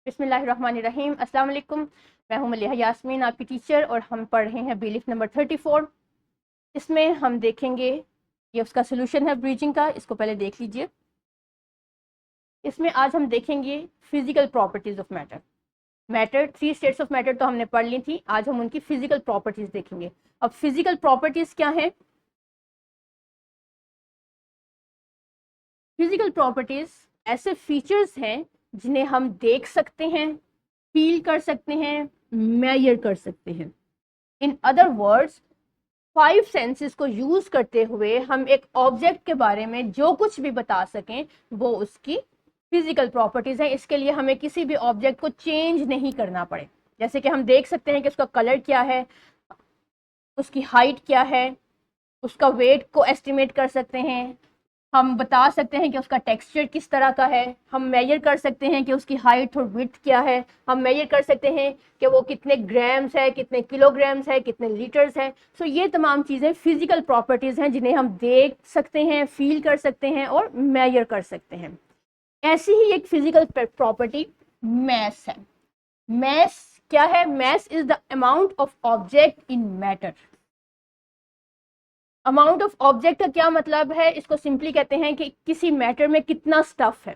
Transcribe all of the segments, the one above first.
बिस्मिल्लाहिर्रहमानिर्रहीम। अस्सलाम वालेकुम। मैं हूं मलिहा यास्मीन, आपकी टीचर, और हम पढ़ रहे हैं बिलीफ नंबर 34। इसमें हम देखेंगे, ये उसका सोल्यूशन है ब्रीजिंग का। इसको पहले देख लीजिए। इसमें आज हम देखेंगे physical properties of matter. Matter, 3 states of matter तो हमने पढ़ ली थी, आज हम उनकी फिजिकल प्रॉपर्टीज देखेंगे। अब फिजिकल प्रॉपर्टीज क्या है? फिजिकल प्रॉपर्टीज ऐसे फीचर्स हैं जिन्हें हम देख सकते हैं, फील कर सकते हैं, मेजर कर सकते हैं। इन अदर वर्ड्स, 5 सेंसेस को यूज करते हुए हम एक ऑब्जेक्ट के बारे में जो कुछ भी बता सकें वो उसकी फिजिकल प्रॉपर्टीज है। इसके लिए हमें किसी भी ऑब्जेक्ट को चेंज नहीं करना पड़े। जैसे कि हम देख सकते हैं कि उसका कलर क्या है, उसकी हाइट क्या है, उसका वेट को एस्टिमेट कर सकते हैं, हम बता सकते हैं कि उसका टेक्सचर किस तरह का है, हम मेजर कर सकते हैं कि उसकी हाइट और विड्थ क्या है, हम मेजर कर सकते हैं कि वो कितने ग्राम्स है, कितने किलोग्राम्स है, कितने लीटर्स है। सो ये तमाम चीज़ें फिजिकल प्रॉपर्टीज़ हैं जिन्हें हम देख सकते हैं, फील कर सकते हैं और मेजर कर सकते हैं। ऐसी ही एक फिजिकल प्रॉपर्टी मैस है। मैस क्या है? Mass is the amount of object in matter. Amount of object का क्या मतलब है? इसको सिंपली कहते हैं कि किसी मैटर में कितना स्टफ है।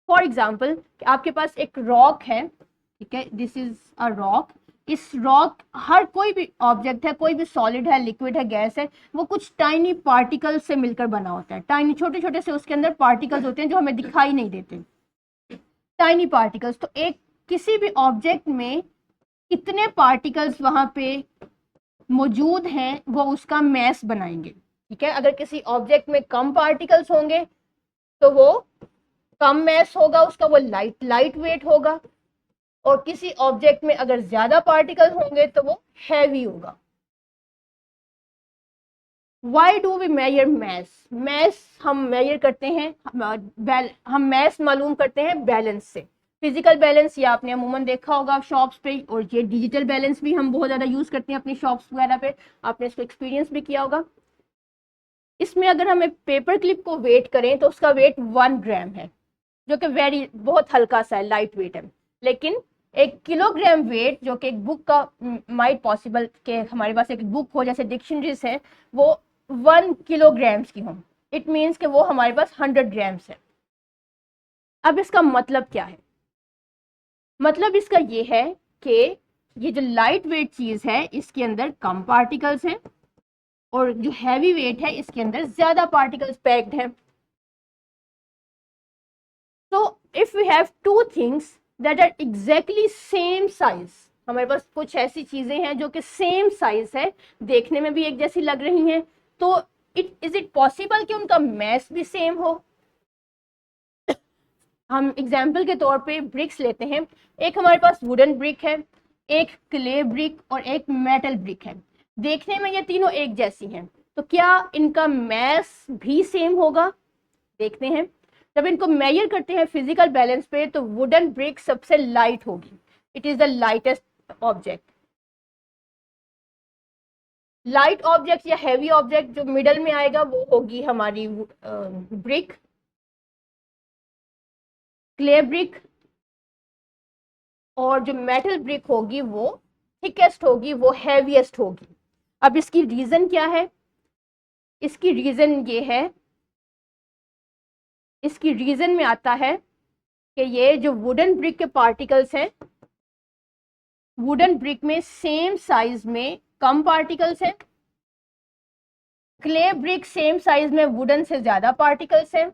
फॉर एग्जाम्पल, आपके पास एक रॉक है, ठीक है, दिस इज अ रॉक। इस रॉक, हर कोई भी ऑब्जेक्ट है, कोई भी सॉलिड है, लिक्विड है, गैस है, वो कुछ टाइनी पार्टिकल्स से मिलकर बना होता है। टाइनी, छोटे छोटे से उसके अंदर पार्टिकल्स होते हैं जो हमें दिखाई नहीं देते, टाइनी पार्टिकल्स। तो एक किसी भी ऑब्जेक्ट में कितने पार्टिकल्स वहां पे मौजूद हैं वो उसका मैस बनाएंगे। ठीक है, अगर किसी ऑब्जेक्ट में कम पार्टिकल्स होंगे तो वो कम मैस होगा उसका, वो लाइट वेट होगा। और किसी ऑब्जेक्ट में अगर ज्यादा पार्टिकल्स होंगे तो वो हैवी होगा। Why do we measure mass? Mass हम मेजर करते हैं, हम मैस मालूम करते हैं बैलेंस से। फिजिकल बैलेंस ये आपने अमूमन देखा होगा शॉप्स पे, और ये डिजिटल बैलेंस भी हम बहुत ज़्यादा यूज़ करते हैं अपनी शॉप्स वगैरह पे। आपने इसको एक्सपीरियंस भी किया होगा। इसमें अगर हमें पेपर क्लिप को वेट करें तो उसका वेट 1 ग्राम है, जो कि बहुत हल्का सा है, लाइट वेट है। लेकिन 1 किलोग्राम वेट, जो कि एक बुक का माइट पॉसिबल के हमारे पास एक बुक हो, जैसे डिक्शनरीज है, वो 1 किलोग्राम्स की हो, इट मीन्स कि वो हमारे पास 100 ग्राम्स है। अब इसका मतलब क्या है? मतलब इसका ये है कि ये जो लाइट वेट चीज है इसके अंदर कम पार्टिकल्स हैं, और जो हैवी वेट है इसके अंदर ज्यादा पार्टिकल्स पैक्ड हैं। So if we have two things that are exactly same size, हमारे पास कुछ ऐसी चीजें हैं जो कि सेम साइज है, देखने में भी एक जैसी लग रही हैं, तो इज इट पॉसिबल कि उनका मैस भी सेम हो? हम एग्जाम्पल के तौर पे ब्रिक्स लेते हैं। एक हमारे पास वुडन ब्रिक है, एक क्ले ब्रिक और एक मेटल ब्रिक है। देखने में ये तीनों एक जैसी हैं, तो क्या इनका मैस भी सेम होगा? देखते हैं। जब इनको मेजर करते हैं फिजिकल बैलेंस पे तो वुडन ब्रिक सबसे लाइट होगी, it is the lightest object. Light object या हैवी ऑब्जेक्ट जो मिडल में आएगा वो होगी हमारी ब्रिक, क्ले ब्रिक। और जो मेटल ब्रिक होगी वो थिकेस्ट होगी, वो हैवीएस्ट होगी। अब इसकी रीजन क्या है? इसकी रीजन ये है, इसकी रीजन में आता है कि ये जो वुडन ब्रिक के पार्टिकल्स हैं, वुडन ब्रिक में सेम साइज में कम पार्टिकल्स हैं, क्ले ब्रिक सेम साइज में वुडन से ज्यादा पार्टिकल्स हैं,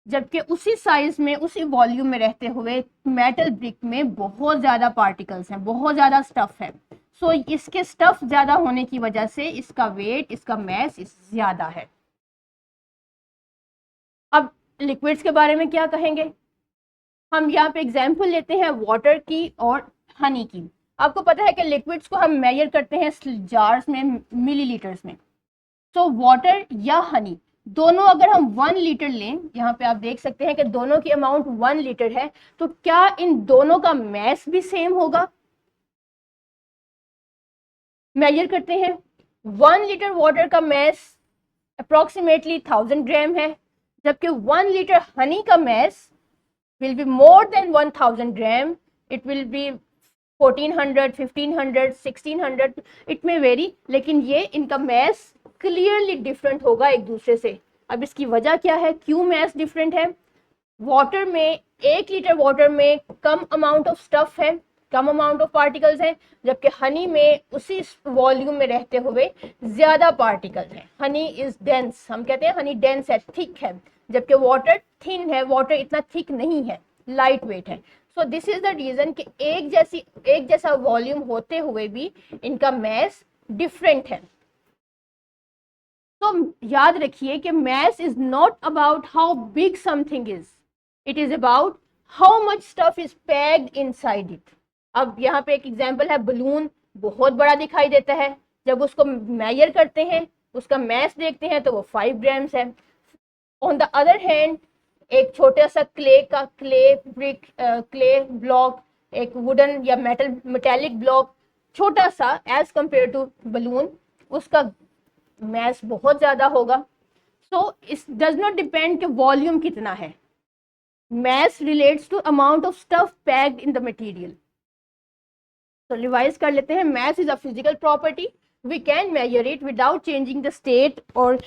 जबकि उसी साइज में, उसी वॉल्यूम में रहते हुए मेटल ब्रिक में बहुत ज्यादा पार्टिकल्स हैं, बहुत ज्यादा स्टफ है। सो इसके स्टफ ज्यादा होने की वजह से इसका वेट, इसका मैस ज्यादा है। अब लिक्विड्स के बारे में क्या कहेंगे? हम यहाँ पे एग्जाम्पल लेते हैं वाटर की और हनी की। आपको पता है कि लिक्विड्स को हम मेजर करते हैं जार्स में, मिलीलीटर्स में। तो वाटर या हनी, दोनों अगर हम 1 लीटर लें, यहाँ पे आप देख सकते हैं कि दोनों की अमाउंट 1 लीटर है, तो क्या इन दोनों का मैस भी सेम होगा? मेजर करते हैं। 1 लीटर वाटर का मैस अप्रोक्सीमेटली 1000 ग्राम है, जबकि 1 लीटर हनी का mass will be more than 1000 gram, it will be 1400, 1500, 1600, it may vary, लेकिन ये इनका mass clearly different होगा एक दूसरे से। अब इसकी वजह क्या है, क्यों mass different है? वाटर में 1 लीटर वाटर में कम अमाउंट ऑफ स्टफ है, कम अमाउंट ऑफ पार्टिकल्स हैं, जबकि हनी में उसी वॉल्यूम में रहते हुए ज्यादा पार्टिकल्स हैं। हनी इज डेंस, हम कहते हैं हनी डेंस है, थिक है, जबकि वाटर थिन है, वाटर इतना थिक नहीं है, लाइट वेट है। So this is the reason कि एक जैसा वॉल्यूम होते हुए भी इनका मैस डिफरेंट है। तो याद रखिए कि mass is not about how big something is, it is about how much stuff is packed inside it. अब यहाँ पे एक एग्जांपल है, बलून बहुत बड़ा दिखाई देता है, जब उसको मेजर करते हैं, उसका मैस देखते हैं तो वो 5 ग्राम्स है। ऑन द अदर हैंड एक छोटा सा क्ले ब्रिक, क्ले ब्लॉक, एक वुडन या मेटेलिक ब्लॉक, छोटा सा एज कंपेयर टू बलून, उसका मैस बहुत ज्यादा होगा। So it does not depend कि वॉल्यूम कितना है, mass relates to amount of stuff packed in the material. तो रिवाइज कर लेते हैं, mass is a physical property, we can measure it without changing the state और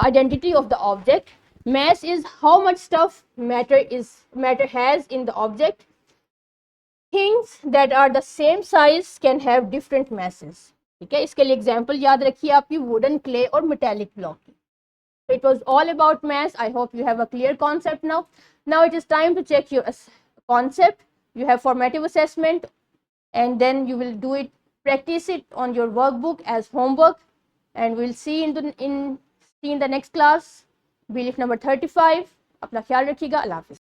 identity of the object. Mass is how much stuff matter has in the object. Things that are the same size can have different masses. ठीक है, इसके लिए example याद रखिए आपकी wooden, clay और metallic block की। So it was all about mass. I hope you have a clear concept now. Now it is time to check your concept. You have formative assessment, and then you will do it, practice it on your workbook as homework, and we'll see in the next class, belief number 35. अपना ख्याल रखिएगा, अल्लाह हाफिज़।